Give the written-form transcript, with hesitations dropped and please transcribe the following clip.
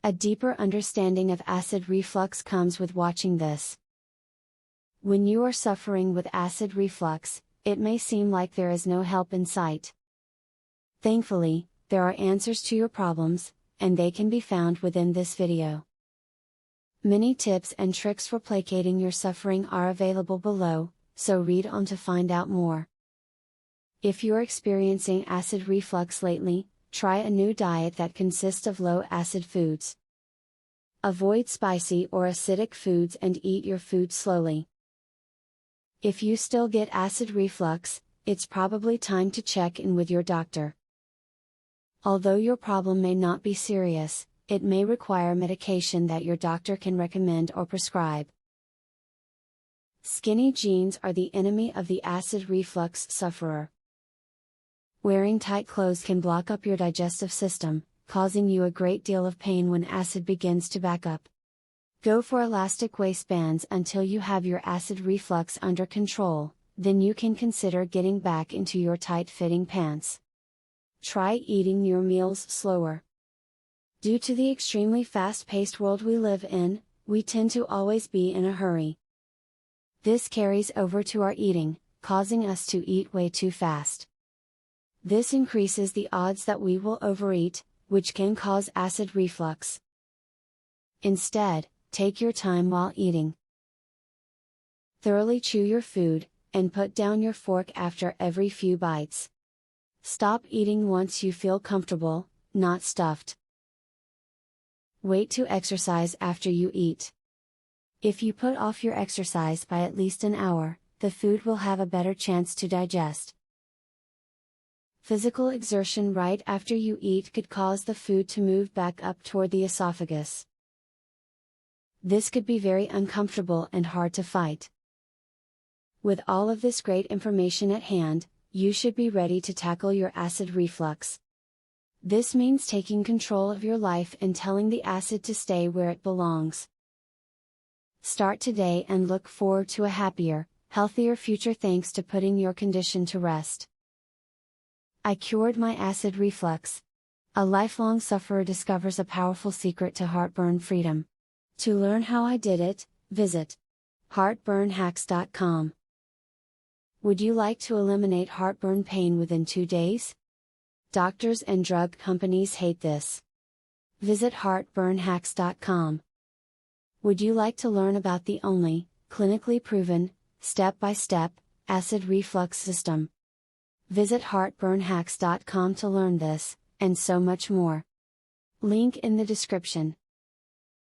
A deeper understanding of acid reflux comes with watching this. When you are suffering with acid reflux, it may seem like there is no help in sight. Thankfully, there are answers to your problems, and they can be found within this video. Many tips and tricks for placating your suffering are available below, so read on to find out more. If you're experiencing acid reflux lately, try a new diet that consists of low-acid foods. Avoid spicy or acidic foods and eat your food slowly. If you still get acid reflux, it's probably time to check in with your doctor. Although your problem may not be serious, it may require medication that your doctor can recommend or prescribe. Skinny jeans are the enemy of the acid reflux sufferer. Wearing tight clothes can block up your digestive system, causing you a great deal of pain when acid begins to back up. Go for elastic waistbands until you have your acid reflux under control, then you can consider getting back into your tight-fitting pants. Try eating your meals slower. Due to the extremely fast-paced world we live in, we tend to always be in a hurry. This carries over to our eating, causing us to eat way too fast. This increases the odds that we will overeat, which can cause acid reflux. Instead, take your time while eating. Thoroughly chew your food, and put down your fork after every few bites. Stop eating once you feel comfortable, not stuffed. Wait to exercise after you eat. If you put off your exercise by at least an hour, the food will have a better chance to digest. Physical exertion right after you eat could cause the food to move back up toward the esophagus. This could be very uncomfortable and hard to fight. With all of this great information at hand, you should be ready to tackle your acid reflux. This means taking control of your life and telling the acid to stay where it belongs. Start today and look forward to a happier, healthier future thanks to putting your condition to rest. I cured my acid reflux. A lifelong sufferer discovers a powerful secret to heartburn freedom. To learn how I did it, visit heartburnhacks.com. Would you like to eliminate heartburn pain within 2 days? Doctors and drug companies hate this. Visit heartburnhacks.com. Would you like to learn about the only, clinically proven, step-by-step, acid reflux system? Visit heartburnhacks.com to learn this, and so much more. Link in the description.